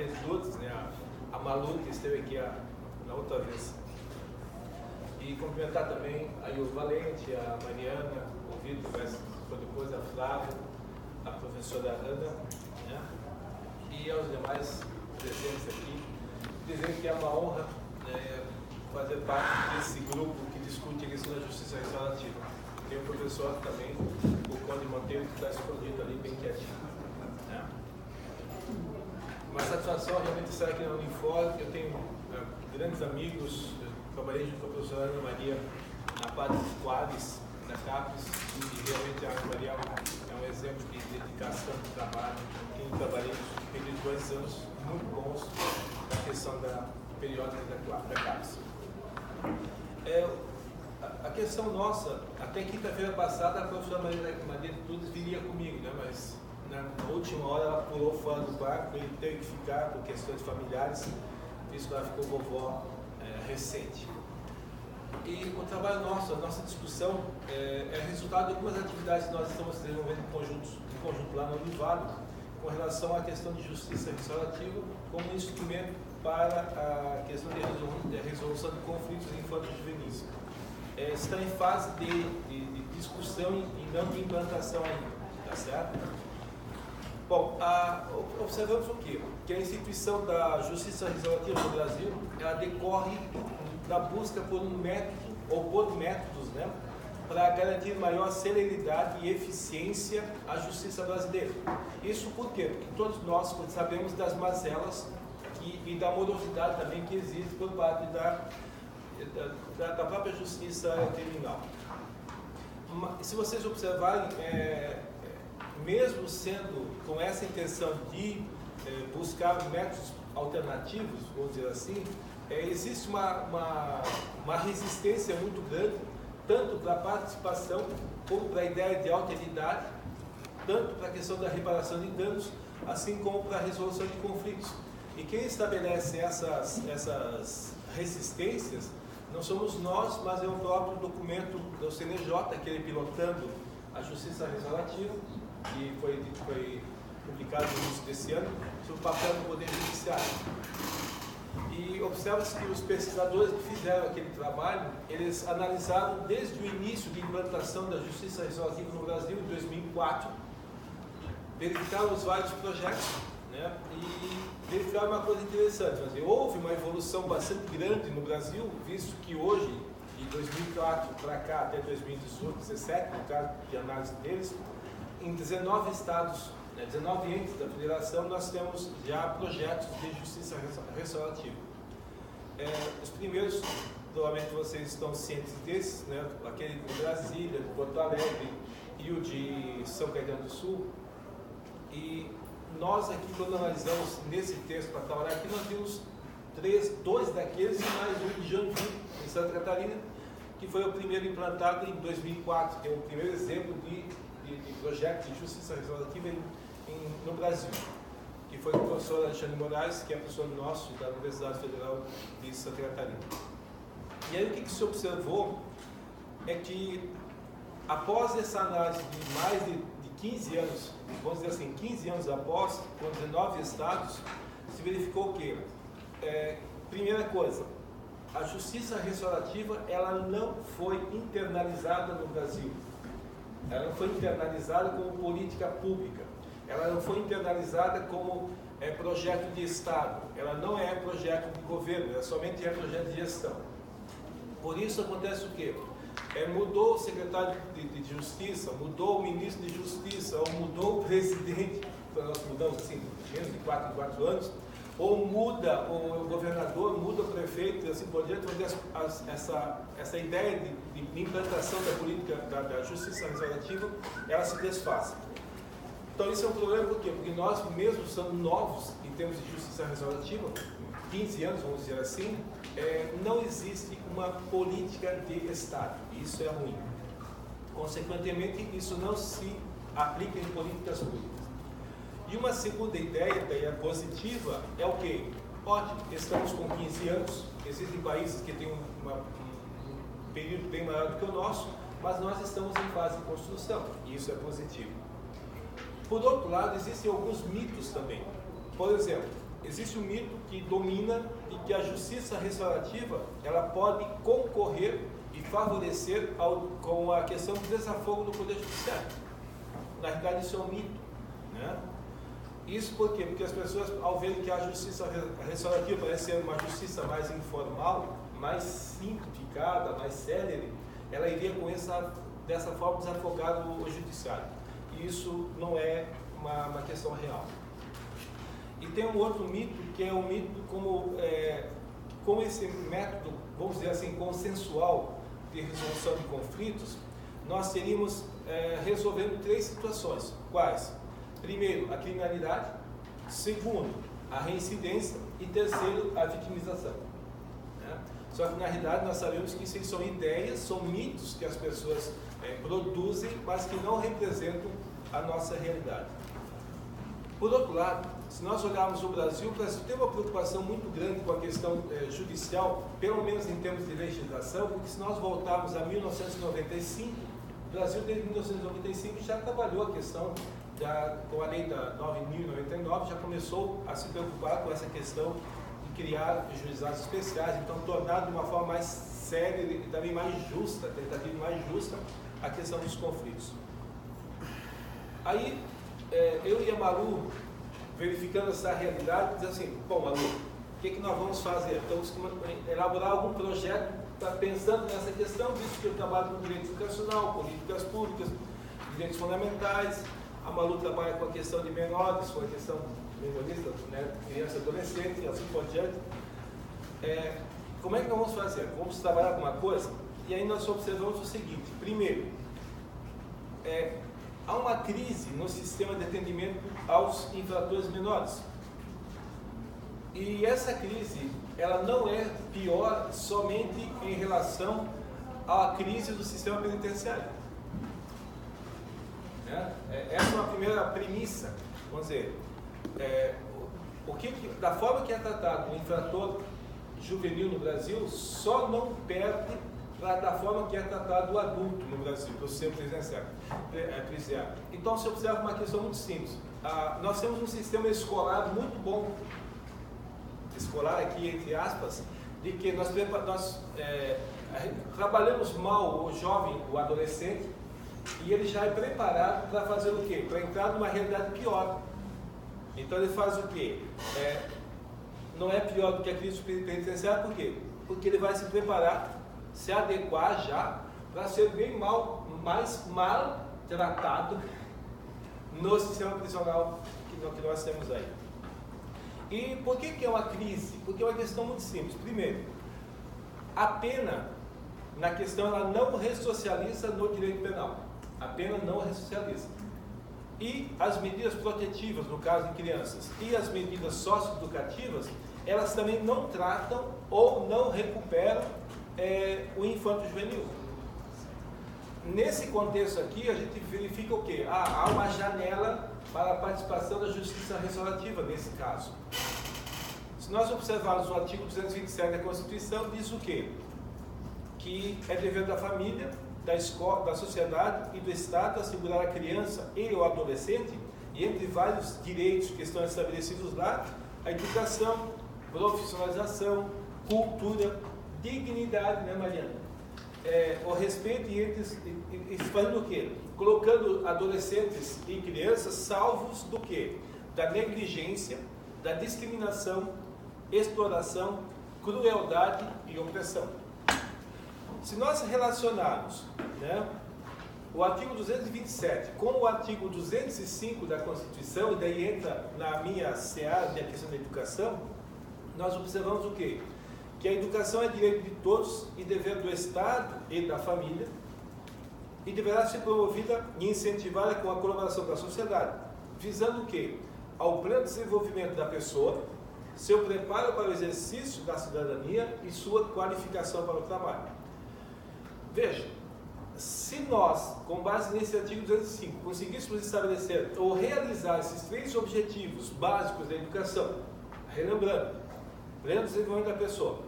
Maria de Lourdes, né, a Malu, que esteve aqui na outra vez. E cumprimentar também a Ivo Valente, a Mariana, o Vitor, depois a Flávia, a professora Ana, né, e aos demais presentes aqui. Dizer que é uma honra, né, fazer parte desse grupo que discute a questão da justiça restaurativa. Tem um professor também, o Conde Monteiro, que está escondido ali, bem quietinho. Né? Uma satisfação realmente estar aqui na Unifor. Eu tenho grandes amigos, trabalhei junto com a professora Ana Maria na parte dos quadros da CAPES, e realmente a Ana Maria é um exemplo de dedicação de trabalho. Eu trabalhei no período de 2 anos muito bons na questão da periódica da CAPES. A questão nossa, até quinta-feira passada, a professora Maria de Lourdes viria comigo, né? Mas na última hora ela pulou fora do barco e teve que ficar por questões familiares, visto que ela ficou vovó recente. E o trabalho nosso, a nossa discussão é resultado de algumas atividades que nós estamos desenvolvendo em conjunto lá no Univale, com relação à questão de justiça restaurativa como instrumento para a questão de resolução de conflitos infanto-juvenis. Está em fase de discussão e não de implantação ainda, tá certo? Bom, observamos o quê? Que a instituição da justiça restaurativa no Brasil, ela decorre da busca por um método, ou por métodos, né, para garantir maior celeridade e eficiência à justiça brasileira. Isso por quê? Porque todos nós sabemos das mazelas e da morosidade também que existe por parte da própria justiça criminal. Se vocês observarem, mesmo sendo com essa intenção de buscar métodos alternativos, vamos dizer assim, existe uma resistência muito grande, tanto para a participação, como para a ideia de alteridade, tanto para a questão da reparação de danos, assim como para a resolução de conflitos. E quem estabelece essas resistências não somos nós, mas é o próprio documento do CNJ, aquele pilotando a justiça restaurativa, que foi publicado no início desse ano, sobre o papel do Poder Judiciário. E observa-se que os pesquisadores que fizeram aquele trabalho, eles analisaram desde o início de implantação da justiça restaurativa no Brasil, em 2004, verificaram os vários projetos, né, e verificaram uma coisa interessante. Houve uma evolução bastante grande no Brasil, visto que hoje, de 2004 para cá até 2018, 2017, no caso de análise deles, em 19 estados, 19 entes da federação, nós temos já projetos de justiça restaurativa. Os primeiros, provavelmente vocês estão cientes desses, né? Aquele de Brasília, de Porto Alegre e o de São Caetano do Sul. E nós aqui, quando analisamos nesse texto para trabalhar aqui, nós vimos 2 daqueles e mais um de Joinville, em Santa Catarina, que foi o primeiro implantado em 2004, que é o primeiro exemplo de projeto de justiça restaurativa no Brasil, que foi o professor Alexandre Moraes, que é professor nosso da Universidade Federal de Santa Catarina. E aí o que se observou é que, após essa análise de mais de 15 anos, vamos dizer assim, 15 anos após, com 19 estados, se verificou que, primeira coisa, a justiça restaurativa ela não foi internalizada no Brasil. Ela não foi internalizada como política pública. Ela não foi internalizada como projeto de Estado. Ela não é projeto de governo, ela somente é projeto de gestão. Por isso acontece o quê? Mudou o secretário de Justiça, mudou o ministro de Justiça, ou mudou o presidente, nós mudamos assim, menos de 4 em 4 anos, ou muda o governador, muda o prefeito e assim por diante, essa ideia de implantação da política da justiça restaurativa, ela se desfaz. Então isso é um problema por quê? Porque nós mesmo somos novos em termos de justiça restaurativa, 15 anos, vamos dizer assim, não existe uma política de Estado, e isso é ruim. Consequentemente, isso não se aplica em políticas públicas. E uma segunda ideia positiva é o quê? Ótimo, estamos com 15 anos, existem países que têm um período bem maior do que o nosso, mas nós estamos em fase de construção, e isso é positivo. Por outro lado, existem alguns mitos também. Por exemplo, existe um mito que domina e que a justiça restaurativa ela pode concorrer e favorecer com a questão do desafogo do Poder Judiciário. Na realidade, isso é um mito, né? Isso por quê? Porque as pessoas, ao verem que a justiça restaurativa parece ser uma justiça mais informal, mais simplificada, mais célere, ela iria com dessa forma desafogar o judiciário. E isso não é uma questão real. E tem um outro mito, que é o mito como esse método, vamos dizer assim, consensual de resolução de conflitos, nós teríamos resolvendo 3 situações. Quais? Primeiro, a criminalidade. Segundo, a reincidência. E terceiro, a vitimização. Né? Só que, na realidade, nós sabemos que isso são ideias, são mitos que as pessoas produzem, mas que não representam a nossa realidade. Por outro lado, se nós olharmos o Brasil tem uma preocupação muito grande com a questão judicial, pelo menos em termos de legislação, porque se nós voltarmos a 1995, o Brasil desde 1995 já trabalhou a questão, com a lei da 9.099, já começou a se preocupar com essa questão de criar juizados especiais, então tornar de uma forma mais séria e também mais justa, tentativa mais justa, a questão dos conflitos. Aí, eu e a Malu, verificando essa realidade, diz assim, bom, Malu, o que nós vamos fazer? Temos que elaborar algum projeto pensando nessa questão, visto que eu trabalho com direito educacional, políticas públicas, direitos fundamentais. A Malu trabalha com a questão de menores, com a questão memorista, né, criança e adolescente, e assim por diante. Como é que nós vamos fazer? Vamos trabalhar alguma coisa? E aí nós observamos o seguinte, primeiro, há uma crise no sistema de atendimento aos infratores menores. E essa crise, ela não é pior somente em relação à crise do sistema penitenciário. Essa é uma primeira premissa. Vamos dizer, da forma que é tratado o infrator juvenil no Brasil, só não perde da forma que é tratado o adulto no Brasil, do sistema penitenciário. Então, se observa uma questão muito simples. Nós temos um sistema escolar muito bom, escolar aqui entre aspas, de que nós trabalhamos mal o jovem, o adolescente, e ele já é preparado para fazer o quê? Para entrar numa realidade pior. Então ele faz o quê? Não é pior do que a crise penitenciária, por quê? Porque ele vai se preparar, se adequar já para ser mais mal tratado no sistema prisional que nós temos aí. E por que é uma crise? Porque é uma questão muito simples. Primeiro, a pena, na questão, ela não ressocializa no direito penal. A pena não ressocializa. E as medidas protetivas, no caso de crianças, e as medidas socioeducativas, elas também não tratam ou não recuperam o infanto juvenil. Nesse contexto aqui, a gente verifica o quê? Há uma janela para a participação da justiça restaurativa nesse caso. Se nós observarmos o artigo 227 da Constituição, diz o quê? Que é dever da família, da escola, da sociedade e do Estado assegurar a criança e o adolescente, e entre vários direitos que estão estabelecidos lá, a educação, profissionalização, cultura, dignidade, né, Mariana? O respeito e fazendo o quê? Colocando adolescentes e crianças salvos do quê? Da negligência, da discriminação, exploração, crueldade e opressão. Se nós relacionarmos, né, o artigo 227 com o artigo 205 da Constituição, e daí entra na minha seara de questão da educação, nós observamos o quê? Que a educação é direito de todos e dever do Estado e da família, e deverá ser promovida e incentivada com a colaboração da sociedade, visando o quê? Ao pleno desenvolvimento da pessoa, seu preparo para o exercício da cidadania e sua qualificação para o trabalho. Veja, se nós, com base nesse artigo 205, conseguíssemos estabelecer ou realizar esses 3 objetivos básicos da educação, relembrando, pleno desenvolvimento da pessoa,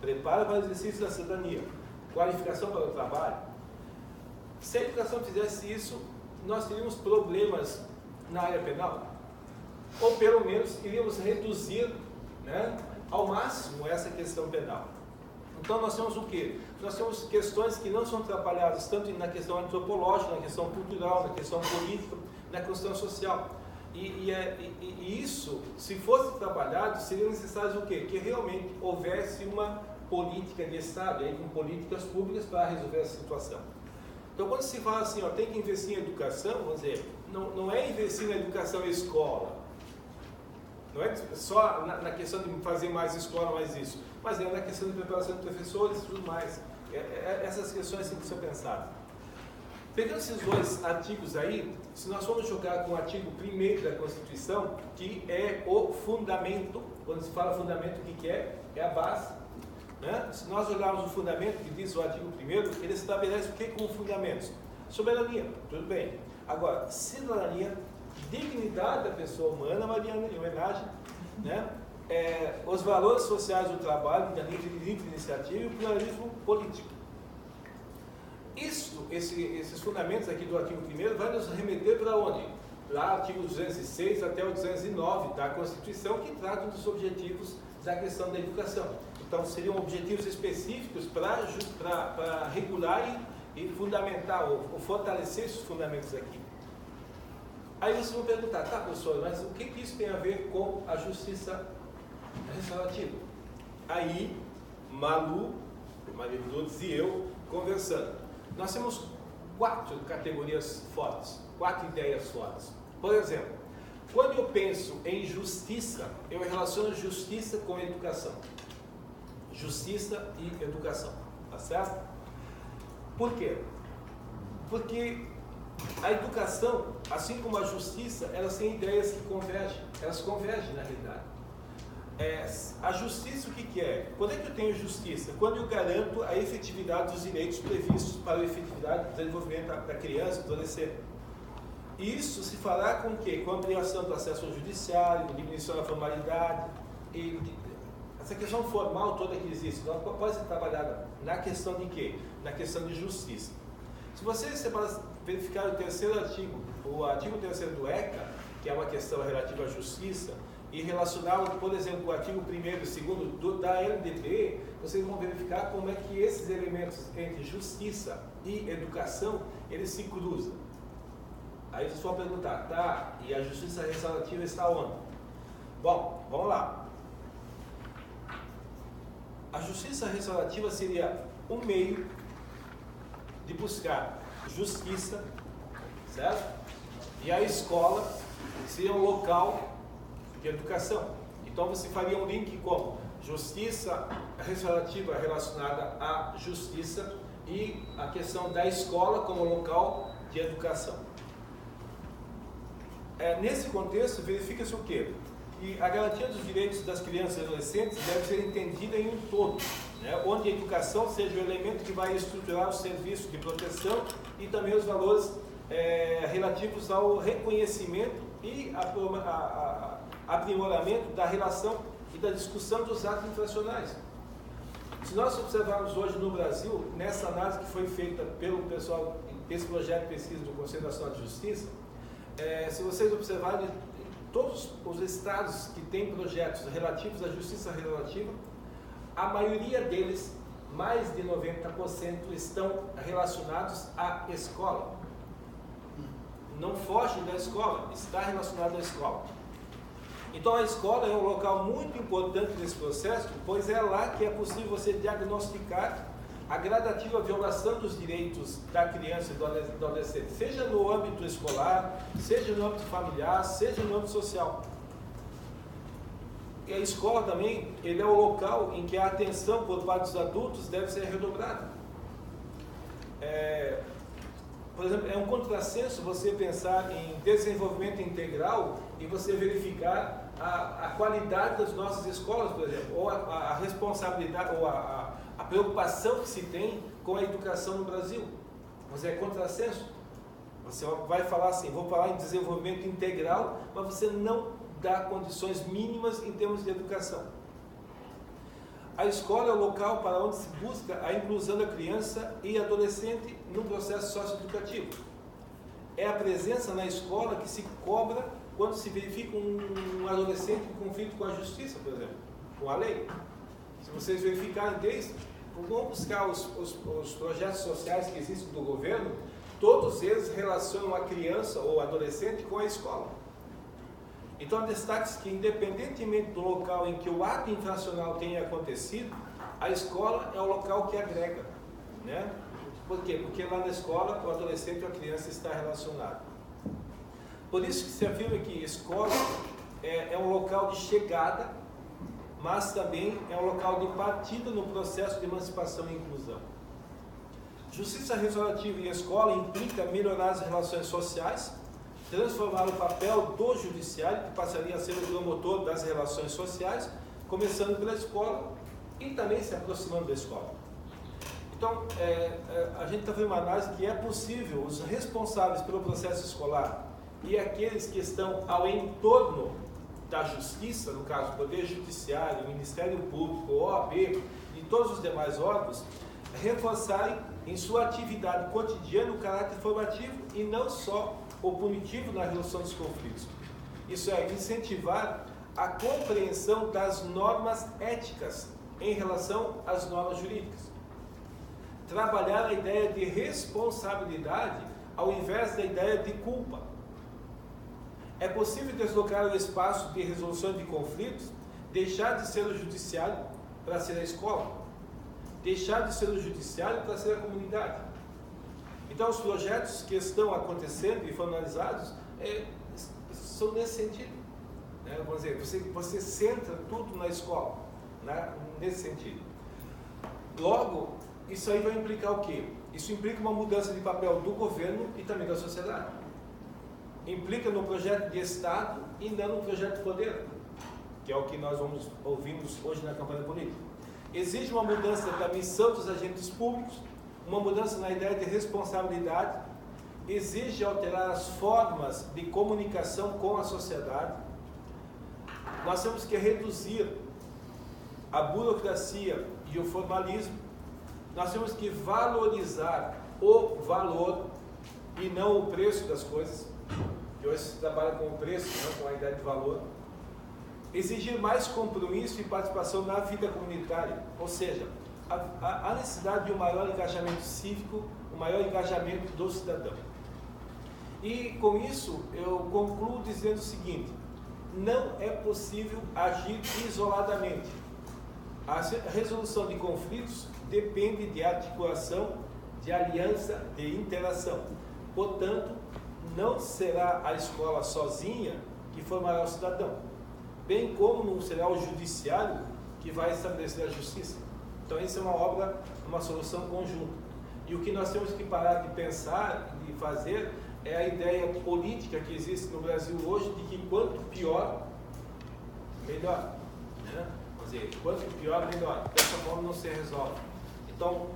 preparo para o exercício da cidadania, qualificação para o trabalho, se a educação fizesse isso, nós teríamos problemas na área penal? ou pelo menos iríamos reduzir, né, ao máximo essa questão penal. Então nós temos o quê? Nós temos questões que não são atrapalhadas tanto na questão antropológica, na questão cultural, na questão política, na questão social. E isso, se fosse trabalhado, seria necessário o quê? Que realmente houvesse uma política de Estado, aí, com políticas públicas para resolver essa situação. Então, quando se fala assim, ó, tem que investir em educação, vamos dizer, não é investir na educação e escola, não é só na questão de fazer mais escola, mais isso, mas é na questão de preparação de professores e tudo mais. Essas questões têm que ser pensadas. Pegando esses dois artigos aí, se nós formos jogar com o artigo 1º da Constituição, que é o fundamento, quando se fala fundamento, o que é? É a base. Né? Se nós olharmos o fundamento, que diz o artigo 1º, ele estabelece o que como fundamentos? Soberania, tudo bem. Agora, cidadania, dignidade da pessoa humana, Mariana, em homenagem, né? Os valores sociais do trabalho, da livre iniciativa e o pluralismo político. Esses fundamentos aqui do artigo 1º vai nos remeter para onde? Lá, artigo 206 até o 209 da Constituição, que tratam dos objetivos da questão da educação. Então, seriam objetivos específicos para regular e fundamentar, ou fortalecer esses fundamentos aqui. Aí vocês vão perguntar, tá, professor, mas o que isso tem a ver com a justiça restaurativa? Aí, Malu, Maria Lourdes e eu conversando. Nós temos 4 categorias fortes, 4 ideias fortes. Por exemplo, quando eu penso em justiça, eu relaciono justiça com educação. Justiça e educação, tá certo? Por quê? Porque a educação, assim como a justiça, elas têm ideias que convergem, elas convergem na realidade. A justiça o que é? Quando é que eu tenho justiça? Quando eu garanto a efetividade dos direitos previstos para a efetividade do desenvolvimento da criança e do adolescente. E isso se fará com o quê? Com a ampliação do acesso ao judiciário, com diminuição da formalidade. Essa questão formal toda que existe, ela pode ser trabalhada na questão de quê? Na questão de justiça. Se vocês verificarem o terceiro artigo, o artigo 3º do ECA, que é uma questão relativa à justiça, e relacioná-lo, por exemplo, com o artigo 1º e 2º da LDB, vocês vão verificar como é que esses elementos entre justiça e educação, eles se cruzam. Aí vocês vão perguntar, tá, e a justiça restaurativa está onde? Bom, vamos lá. A justiça restaurativa seria um meio de buscar justiça, certo? E a escola seria um local de educação. Então você faria um link como justiça restaurativa relacionada à justiça e a questão da escola como local de educação. Nesse contexto, verifica-se o quê? Que a garantia dos direitos das crianças e adolescentes deve ser entendida em um todo, né? Onde a educação seja o elemento que vai estruturar o serviço de proteção e também os valores relativos ao reconhecimento e aprimoramento da relação e da discussão dos atos infracionais. Se nós observarmos hoje no Brasil, nessa análise que foi feita pelo pessoal desse projeto de pesquisa do Conselho Nacional de Justiça, se vocês observarem, todos os estados que têm projetos relativos à justiça restaurativa, a maioria deles, mais de 90%, estão relacionados à escola. Não foge da escola, está relacionado à escola. Então a escola é um local muito importante nesse processo, pois é lá que é possível você diagnosticar a gradativa violação dos direitos da criança e do adolescente, seja no âmbito escolar, seja no âmbito familiar, seja no âmbito social. E a escola também, ele é o local em que a atenção por parte dos adultos deve ser redobrada. Por exemplo, é um contrassenso você pensar em desenvolvimento integral e você verificar a qualidade das nossas escolas, por exemplo, ou a responsabilidade, ou a preocupação que se tem com a educação no Brasil. Mas é contrassenso. Você vai falar assim, vou falar em desenvolvimento integral, mas você não dá condições mínimas em termos de educação. A escola é o local para onde se busca a inclusão da criança e adolescente no processo socioeducativo. É a presença na escola que se cobra quando se verifica um adolescente em conflito com a justiça, por exemplo, com a lei. Se vocês verificarem desde, vão buscar os projetos sociais que existem do governo, todos eles relacionam a criança ou adolescente com a escola. Então, destaque-se que, independentemente do local em que o ato infracional tenha acontecido, a escola é o local que agrega, né? Por quê? Porque lá na escola o adolescente ou a criança está relacionado. Por isso que se afirma que escola é um local de chegada, mas também é um local de partida no processo de emancipação e inclusão. Justiça restaurativa em escola implica melhorar as relações sociais, transformar o papel do judiciário, que passaria a ser o promotor das relações sociais, começando pela escola e também se aproximando da escola. Então, a gente está fazendo uma análise que é possível os responsáveis pelo processo escolar e aqueles que estão ao entorno da justiça, no caso, o Poder Judiciário, o Ministério Público, o OAB e todos os demais órgãos, reforçarem em sua atividade cotidiana o caráter formativo e não só o punitivo na resolução dos conflitos. Isso é, incentivar a compreensão das normas éticas em relação às normas jurídicas. Trabalhar a ideia de responsabilidade ao invés da ideia de culpa. É possível deslocar o espaço de resolução de conflitos, deixar de ser o judiciário para ser a escola, deixar de ser o judiciário para ser a comunidade. Então, os projetos que estão acontecendo e foram analisados são nesse sentido. Né? Vamos dizer, você centra tudo na escola, né? Nesse sentido. Logo, isso aí vai implicar o quê? Isso implica uma mudança de papel do governo e também da sociedade. Implica no projeto de Estado e não no projeto de poder, que é o que nós vamos ouvindo hoje na campanha política. Exige uma mudança da missão dos agentes públicos, uma mudança na ideia de responsabilidade, exige alterar as formas de comunicação com a sociedade. Nós temos que reduzir a burocracia e o formalismo. Nós temos que valorizar o valor e não o preço das coisas, que hoje se trabalha com o preço, não com a ideia de valor. Exigir mais compromisso e participação na vida comunitária, ou seja, a necessidade de um maior engajamento cívico, um maior engajamento do cidadão. E com isso eu concluo dizendo o seguinte: não é possível agir isoladamente. A resolução de conflitos depende de articulação, de aliança, de interação. Portanto, não será a escola sozinha que formará o cidadão, bem como não será o judiciário que vai estabelecer a justiça. Então, isso é uma obra, uma solução conjunta. E o que nós temos que parar de pensar e de fazer é a ideia política que existe no Brasil hoje de que quanto pior, melhor. Né? Quer dizer, quanto pior, melhor. Dessa forma não se resolve. Então,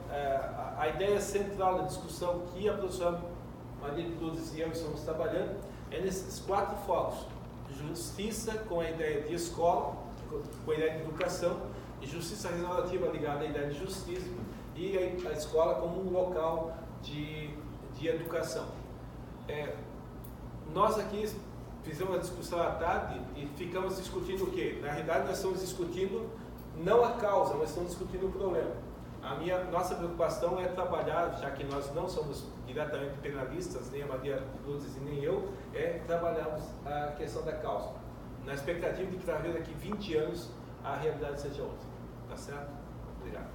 a ideia central da discussão que a professora Maria de Lourdes e eu estamos trabalhando é nesses 4 focos: justiça com a ideia de escola, com a ideia de educação, e justiça restaurativa ligada à ideia de justiça, e a escola como um local de educação. Nós aqui fizemos uma discussão à tarde e ficamos discutindo o quê? Na realidade, nós estamos discutindo não a causa, mas estamos discutindo o problema. Nossa preocupação é trabalhar, já que nós não somos diretamente penalistas, nem a Maria Lourdes e nem eu, trabalharmos a questão da causa, na expectativa de que talvez daqui 20 anos a realidade seja outra. Tá certo? Obrigado.